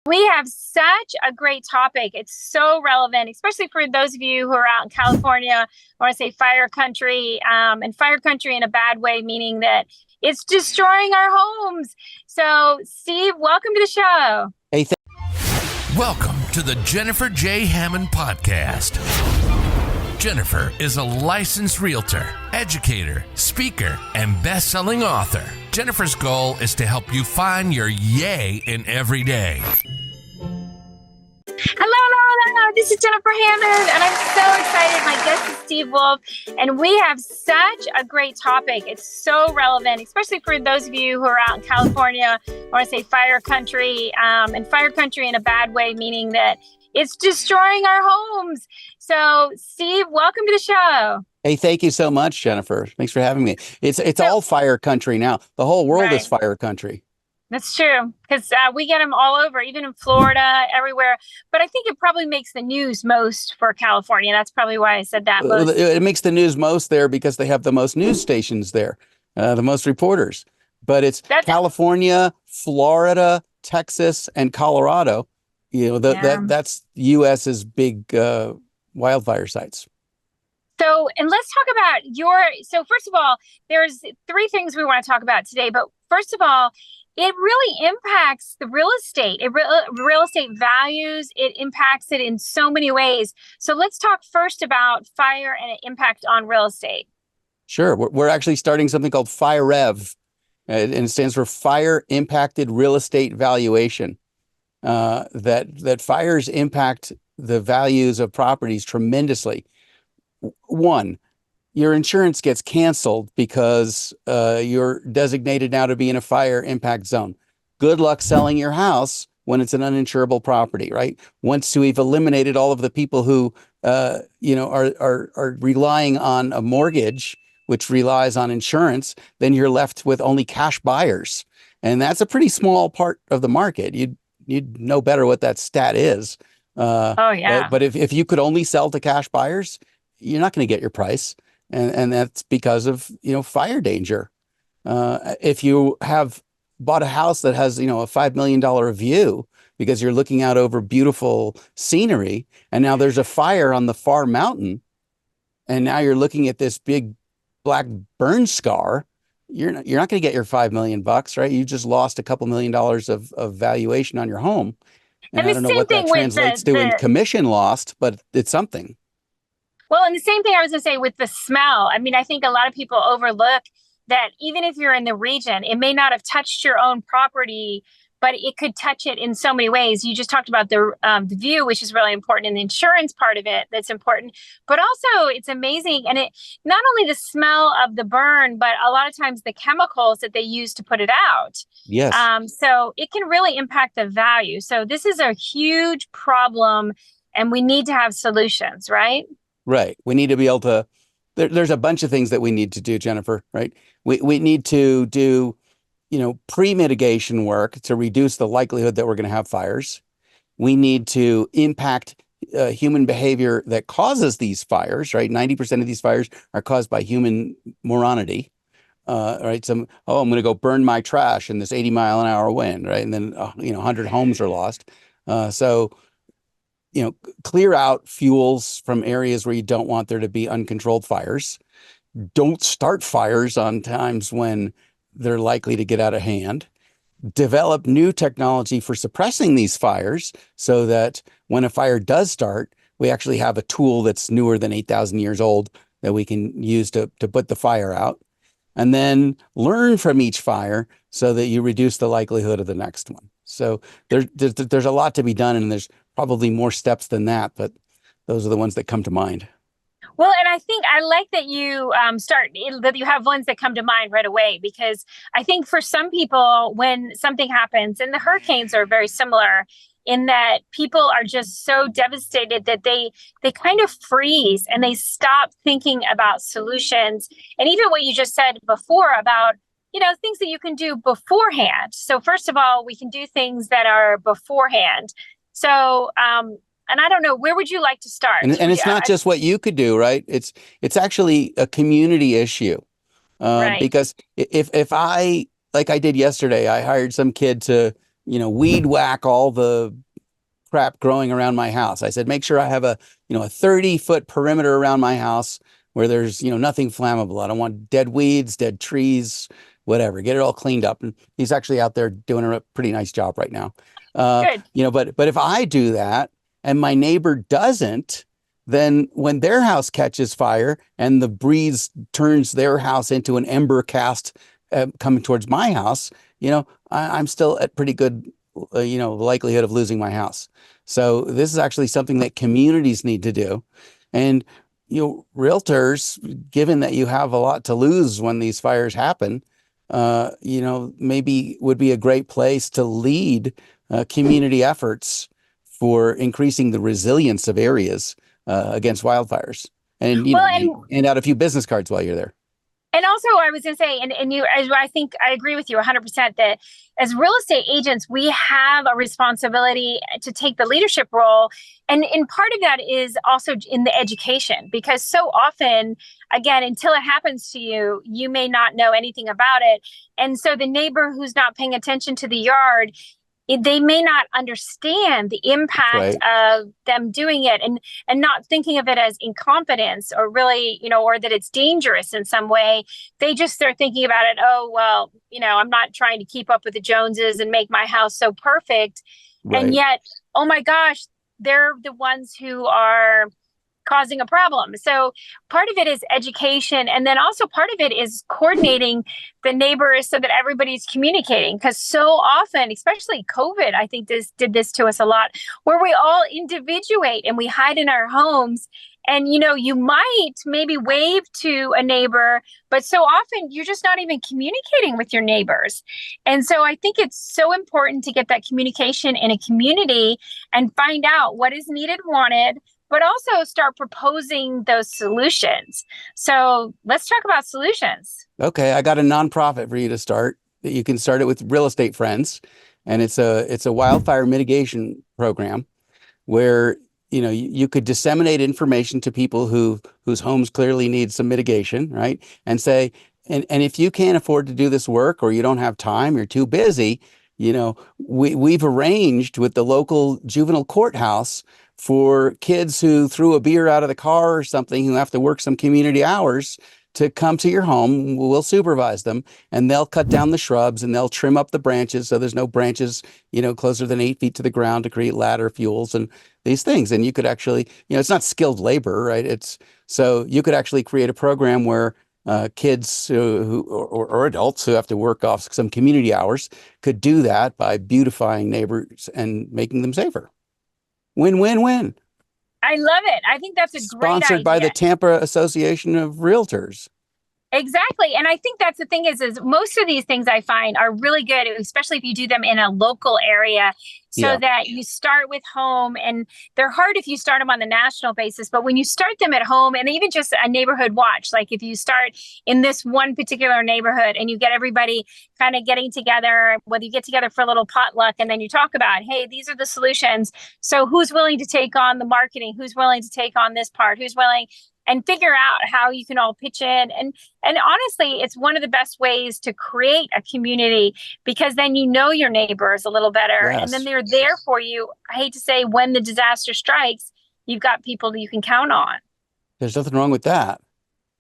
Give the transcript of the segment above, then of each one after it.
We have such a great topic. It's so relevant, especially for those of you who are out in California, or I say fire country, and fire country in a bad way, meaning that it's destroying our homes. So, Steve, welcome to the show. Hey, Welcome to the Jennifer J. Hammond Podcast. Jennifer is a licensed realtor, educator, speaker, and best-selling author. Jennifer's goal is to help you find your yay in every day. Hello. This is Jennifer Hammond, and I'm so excited. My guest is Steve Wolf, and we have such a great topic. It's so relevant, especially for those of you who are out in California, or I say fire country, and fire country in a bad way, meaning that it's destroying our homes. So, Steve, welcome to the show. Hey, thank you so much, Jennifer. Thanks for having me. It's all fire country now. The whole world is fire country. That's true, because we get them all over, even in Florida, everywhere. But I think it probably makes the news most for California. That's probably why I said that most. It makes the news most there because they have the most news stations there, the most reporters. But that's California, Florida, Texas, and Colorado. You know, that's U.S.'s big wildfire sites. So, and let's talk about so first of all, there's three things we want to talk about today. But first of all, it really impacts the real estate. Real estate values, it impacts it in so many ways. So let's talk first about fire and its impact on real estate. Sure. We're actually starting something called FIREV, and it stands for Fire Impacted Real Estate Valuation. That fires impact the values of properties tremendously. One, your insurance gets canceled because you're designated now to be in a fire impact zone. Good luck selling your house when it's an uninsurable property, right? Once we've eliminated all of the people who are relying on a mortgage, which relies on insurance, then you're left with only cash buyers, and that's a pretty small part of the market. You'd know better what that stat is. But if you could only sell to cash buyers, you're not going to get your price. And that's because of, fire danger. If you have bought a house that has, a $5 million view because you're looking out over beautiful scenery, and now there's a fire on the far mountain, and now you're looking at this big black burn scar, you're not going to get your $5 million, right? You just lost a couple $1 million of valuation on your home. And I don't know what that translates to in commission lost, but it's something. Well, and the same thing I was going to say with the smell. I mean, I think a lot of people overlook that even if you're in the region, it may not have touched your own property, but it could touch it in so many ways. You just talked about the view, which is really important, and the insurance part of it that's important. But also, it's amazing. And it not only the smell of the burn, but a lot of times the chemicals that they use to put it out. Yes. So it can really impact the value. So this is a huge problem, and we need to have solutions, right? Right. We need to be able to, there's a bunch of things that we need to do, Jennifer, right? We need to do, pre-mitigation work to reduce the likelihood that we're going to have fires. We need to impact human behavior that causes these fires, right? 90% of these fires are caused by human moronity, right? I'm going to go burn my trash in this 80-mile-an-hour wind, right? And then, 100 homes are lost. Clear out fuels from areas where you don't want there to be uncontrolled fires. Don't start fires on times when they're likely to get out of hand. Develop new technology for suppressing these fires so that when a fire does start, we actually have a tool that's newer than 8,000 years old that we can use to put the fire out. And then learn from each fire so that you reduce the likelihood of the next one. So there's a lot to be done, and there's probably more steps than that, but those are the ones that come to mind. Well, and I think I like that you that you have ones that come to mind right away, because I think for some people, when something happens, and the hurricanes are very similar in that people are just so devastated that they kind of freeze and they stop thinking about solutions. And even what you just said before about, things that you can do beforehand. So first of all, we can do things that are beforehand. So, and I don't know, where would you like to start? And it's not just what you could do, right? It's actually a community issue. Right. Because if I, like I did yesterday, I hired some kid to weed whack all the crap growing around my house. I said, make sure I have a 30-foot perimeter around my house where there's, nothing flammable. I don't want dead weeds, dead trees, whatever. Get it all cleaned up. And he's actually out there doing a pretty nice job right now. Good. But if I do that and my neighbor doesn't, then when their house catches fire and the breeze turns their house into an ember cast coming towards my house, I'm still at pretty good, likelihood of losing my house. So this is actually something that communities need to do. And, realtors, given that you have a lot to lose when these fires happen, maybe would be a great place to lead community efforts for increasing the resilience of areas against wildfires, and hand out a few business cards while you're there. And also, I was going to say, I think I agree with you 100% that as real estate agents, we have a responsibility to take the leadership role. And part of that is also in the education, because so often, again, until it happens to you, you may not know anything about it. And so the neighbor who's not paying attention to the yard, they may not understand the impact of them doing it and not thinking of it as incompetence or really, or that it's dangerous in some way. They just start thinking about it. Oh, well, I'm not trying to keep up with the Joneses and make my house so perfect. Right. And yet, oh my gosh, they're the ones who are causing a problem. So part of it is education. And then also part of it is coordinating the neighbors so that everybody's communicating. Because so often, especially COVID, I think did this to us a lot, where we all individuate and we hide in our homes. And, you might maybe wave to a neighbor, but so often you're just not even communicating with your neighbors. And so I think it's so important to get that communication in a community and find out what is needed, wanted, but also start proposing those solutions. So let's talk about solutions. Okay, I got a nonprofit for you to start. You can start it with Real Estate Friends, and it's a wildfire mitigation program where you could disseminate information to people whose homes clearly need some mitigation, right? And say, and if you can't afford to do this work, or you don't have time, you're too busy, we've arranged with the local juvenile courthouse for kids who threw a beer out of the car or something, who have to work some community hours, to come to your home. We'll supervise them, and they'll cut down the shrubs and they'll trim up the branches so there's no branches, closer than 8 feet to the ground, to create ladder fuels and these things. And you could actually, it's not skilled labor, right? So you could actually create a program where kids or adults who have to work off some community hours could do that by beautifying neighbors and making them safer. Win, win, win. I love it. I think that's a great idea. Sponsored by the Tampa Association of Realtors. Exactly. And I think that's the thing is most of these things I find are really good, especially if you do them in a local area, so that you start with home. And they're hard if you start them on the national basis, but when you start them at home, and even just a neighborhood watch, like if you start in this one particular neighborhood and you get everybody kind of getting together, whether you get together for a little potluck, and then you talk about, hey, these are the solutions. So who's willing to take on the marketing? Who's willing to take on this part? Who's willing? And figure out how you can all pitch in. And honestly, it's one of the best ways to create a community, because then your neighbors a little better. Yes. And then they're there for you. I hate to say, when the disaster strikes, you've got people that you can count on. There's nothing wrong with that.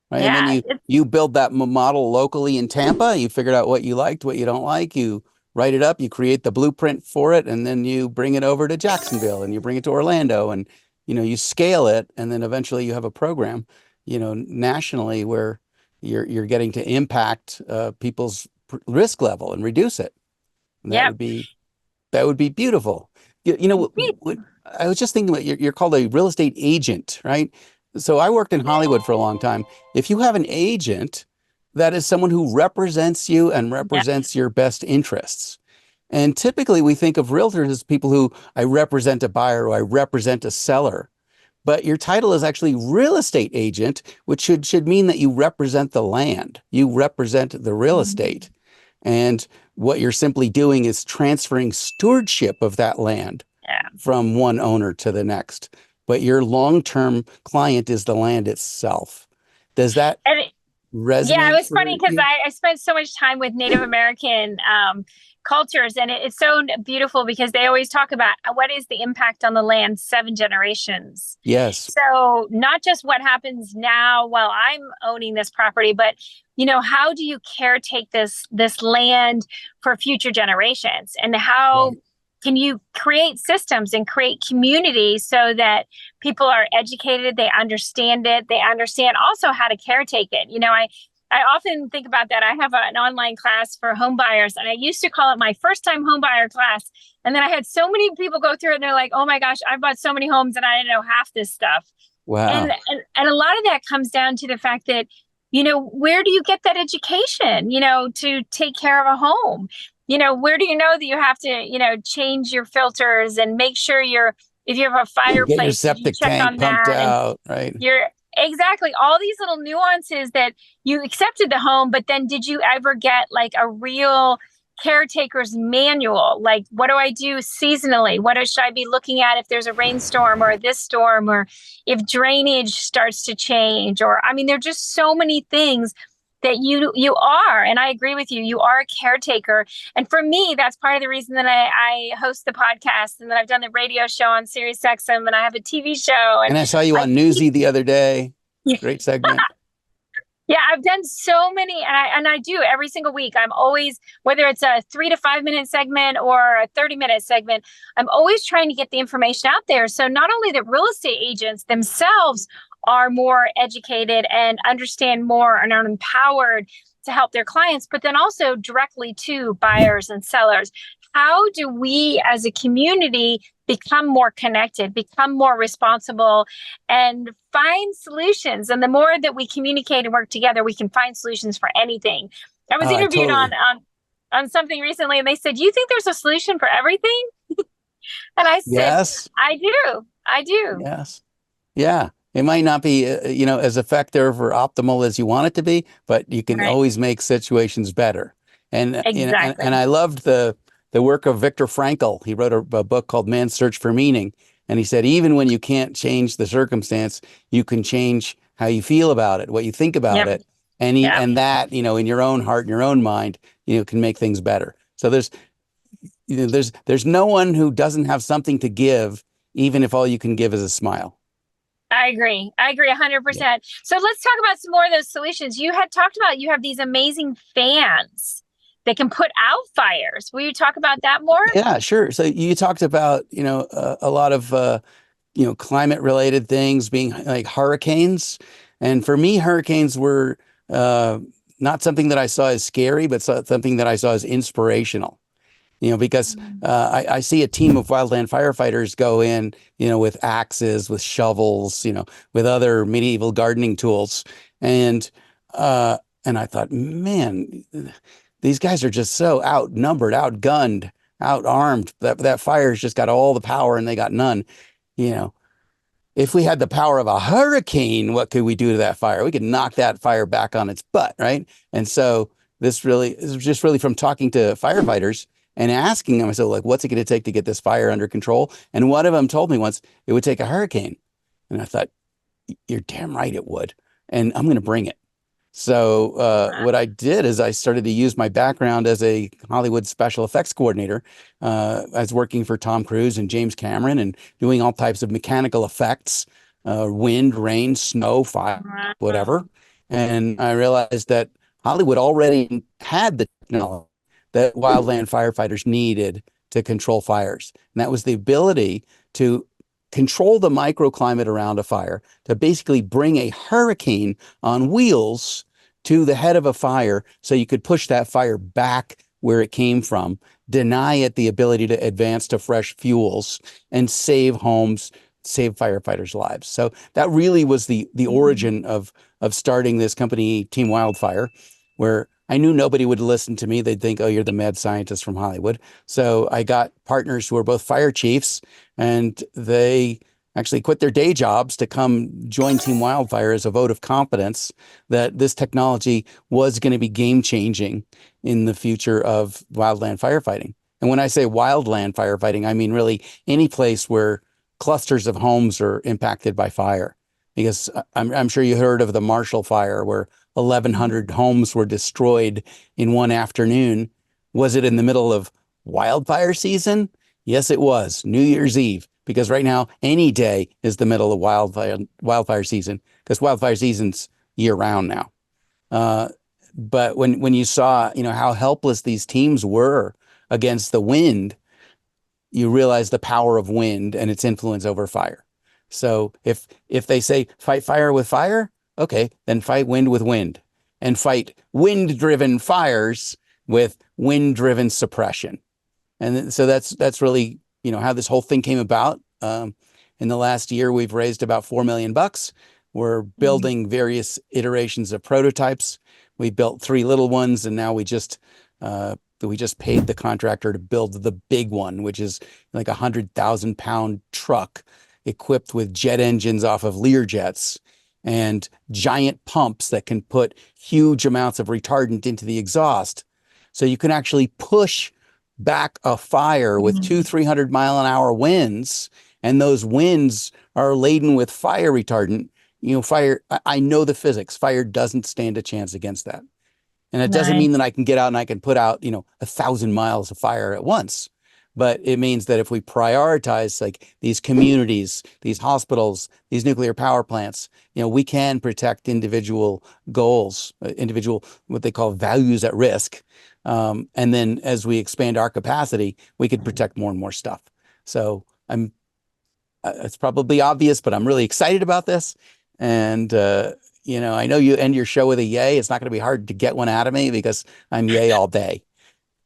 Right? Yeah, and then you build that model locally in Tampa. You figured out what you liked, what you don't like. You write it up, you create the blueprint for it, and then you bring it over to Jacksonville, and you bring it to Orlando, and you scale it, and then eventually you have a program, nationally, where you're getting to impact people's risk level and reduce it. And that would be beautiful. I was just thinking about you're called a real estate agent, right? So I worked in Hollywood for a long time. If you have an agent, that is someone who represents you and represents your best interests. And typically we think of realtors as people who, I represent a buyer or I represent a seller. But your title is actually real estate agent, which should mean that you represent the land. You represent the real estate. And what you're simply doing is transferring stewardship of that land from one owner to the next. But your long-term client is the land itself. Does that Yeah, it resonate was for funny because you? I spent so much time with Native American cultures, and it's so beautiful because they always talk about what is the impact on the land 7 generations. Yes. So not just what happens now while I'm owning this property, but how do you caretake this land for future generations, and how Right. can you create systems and create community so that people are educated, they understand it, they understand also how to caretake it. I often think about that. I have an online class for home buyers, and I used to call it my first time home buyer class. And then I had so many people go through it, and they're like, oh my gosh, I bought so many homes and I didn't know half this stuff. And, Wow. and a lot of that comes down to the fact that, where do you get that education, to take care of a home? Where do you know that you have to, change your filters and make sure if you have a Get your fireplace, did you septic check tank on pumped that? And out, right? you're exactly all these little nuances that you accepted the home, but then did you ever get like a real caretaker's manual? Like, what do I do seasonally? Should I be looking at if there's a rainstorm or this storm, or if drainage starts to change? Or, I mean, there are just so many things that you are, and I agree with you. You are a caretaker, and for me, that's part of the reason that I host the podcast, and that I've done the radio show on Sirius XM, and I have a TV show, And I saw you on Newsy the other day. Great segment. Yeah, I've done so many, and I do every single week. I'm always, whether it's a 3 to 5 minute segment or a 30-minute segment, I'm always trying to get the information out there. So not only that real estate agents themselves are more educated and understand more and are empowered to help their clients, but then also directly to buyers and sellers. How do we as a community become more connected, become more responsible, and find solutions? And the more that we communicate and work together, we can find solutions for anything. I was interviewed Totally. on something recently, and they said, "Do you think there's a solution for everything?" And I said, Yes. "I do. I do." Yes. Yeah. It might not be, as effective or optimal as you want it to be, but you can Right. always make situations better. And, Exactly. and I loved the work of Viktor Frankl. He wrote a book called Man's Search for Meaning. And he said, even when you can't change the circumstance, you can change how you feel about it, what you think about Yep. it. And and that, in your own heart, in your own mind, can make things better. So there's no one who doesn't have something to give, even if all you can give is a smile. I agree 100%. So let's talk about some more of those solutions. You had talked about, you have these amazing fans that can put out fires. Will you talk about that more? Yeah, sure. So you talked about, a lot of, climate related things being like hurricanes. And for me, hurricanes were not something that I saw as scary, but something that I saw as inspirational. Because I see a team of wildland firefighters go in, with axes, with shovels, with other medieval gardening tools. And I thought, man, these guys are just so outnumbered, outgunned, outarmed. That fire's just got all the power and they got none. If we had the power of a hurricane, what could we do to that fire? We could knock that fire back on its butt, right? And so this is just really from talking to firefighters and asking them, I said, like, what's it going to take to get this fire under control? And one of them told me once it would take a hurricane. And I thought, you're damn right it would. And I'm going to bring it. So what I did is I started to use my background as a Hollywood special effects coordinator. I was working for Tom Cruise and James Cameron and doing all types of mechanical effects, wind, rain, snow, fire, whatever. And I realized that Hollywood already had the technology that wildland firefighters needed to control fires. And that was the ability to control the microclimate around a fire, to basically bring a hurricane on wheels to the head of a fire so you could push that fire back where it came from, deny it the ability to advance to fresh fuels, and save homes, save firefighters' lives. So that really was the origin of starting this company, Team Wildfire, where I knew nobody would listen to me. They'd think, oh, you're the mad scientist from Hollywood. So I got partners who were both fire chiefs, and they actually quit their day jobs to come join Team Wildfire as a vote of confidence that this technology was going to be game changing in the future of wildland firefighting. And when I say wildland firefighting, I mean really any place where clusters of homes are impacted by fire. Because I'm sure you heard of the Marshall Fire, where 1,100 homes were destroyed in one afternoon. Was it in the middle of wildfire season? Yes, it was. New Year's Eve, because right now any day is the middle of wildfire season, because wildfire season's year round now. But when you saw, how helpless these teams were against the wind, you realize the power of wind and its influence over fire. So if they say fight fire with fire, okay, then fight wind with wind, and fight wind-driven fires with wind-driven suppression. And so that's really, how this whole thing came about. In the last year, we've raised about $4 million. We're building various iterations of prototypes. We built 3 little ones, and now we just paid the contractor to build the big one, which is like 100,000-pound truck equipped with jet engines off of Learjets and giant pumps that can put huge amounts of retardant into the exhaust. So you can actually push back a fire with 200-300 mile an hour winds, and those winds are laden with fire retardant. Fire, I know the physics. Fire doesn't stand a chance against that. And it doesn't mean that I can get out and I can put out, 1,000 miles of fire at once. But it means that if we prioritize like these communities, these hospitals, these nuclear power plants, we can protect individual goals, what they call values at risk. And then as we expand our capacity, we could protect more and more stuff. So it's probably obvious, but I'm really excited about this. And, I know you end your show with a yay. It's not going to be hard to get one out of me because I'm yay all day.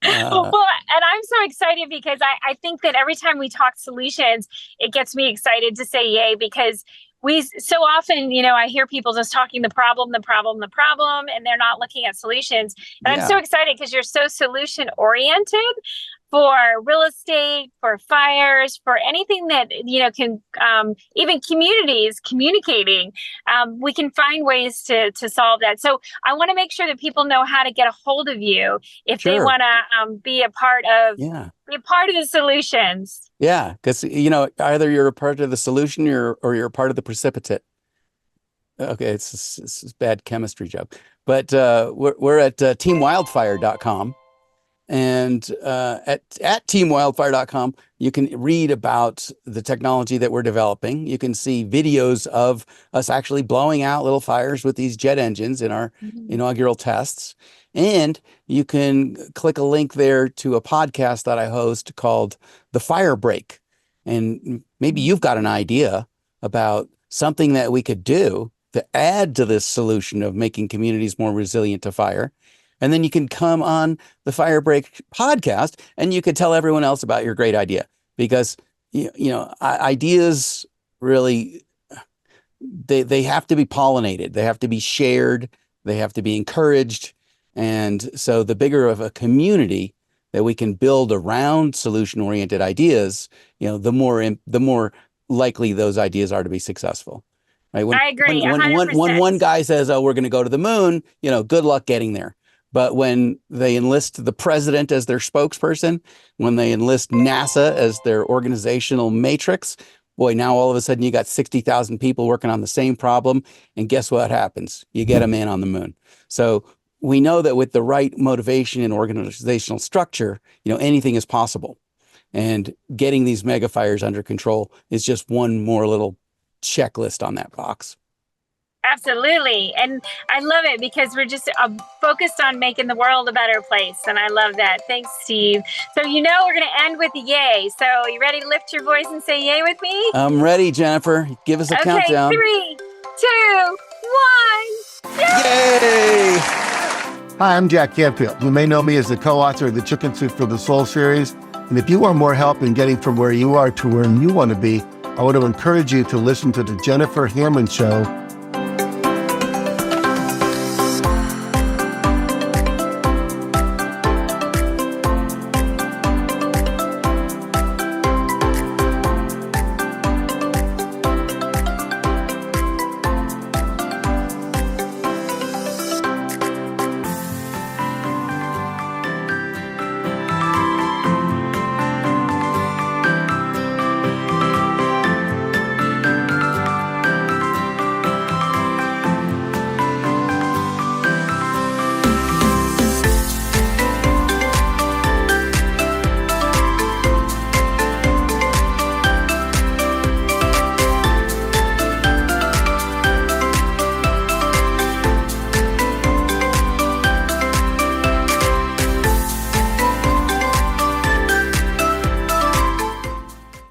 Well, and I'm so excited because I think that every time we talk solutions, it gets me excited to say yay, because we so often, I hear people just talking the problem, and they're not looking at solutions. And I'm so excited because you're so solution oriented for real estate, for fires, for anything that, can, even communities communicating, we can find ways to solve that. So I want to make sure that people know how to get a hold of you if they want to be a part of the solutions. Yeah, because, either you're a part of the solution or you're a part of the precipitate. Okay, it's a bad chemistry joke. But we're at teamwildfire.com. And at teamwildfire.com, you can read about the technology that we're developing. You can see videos of us actually blowing out little fires with these jet engines in our inaugural tests. And you can click a link there to a podcast that I host called The Fire Break. And maybe you've got an idea about something that we could do to add to this solution of making communities more resilient to fire. And then you can come on the Fire Break podcast and you can tell everyone else about your great idea, because, ideas really, they have to be pollinated. They have to be shared. They have to be encouraged. And so the bigger of a community that we can build around solution-oriented ideas, the more likely those ideas are to be successful. Right? I agree. When one guy says, "Oh, we're going to go to the moon," good luck getting there. But when they enlist the president as their spokesperson, when they enlist NASA as their organizational matrix, boy, now all of a sudden you got 60,000 people working on the same problem. And guess what happens? You get a man on the moon. So we know that with the right motivation and organizational structure, anything is possible. And getting these mega fires under control is just one more little checklist on that box. Absolutely. And I love it because we're just focused on making the world a better place. And I love that. Thanks, Steve. So, we're going to end with a yay. So you ready to lift your voice and say yay with me? I'm ready, Jennifer. Give us a countdown. 3, 2, 1. Yay! Hi, I'm Jack Canfield. You may know me as the co-author of the Chicken Soup for the Soul series. And if you want more help in getting from where you are to where you want to be, I want to encourage you to listen to the Jennifer Hammond Show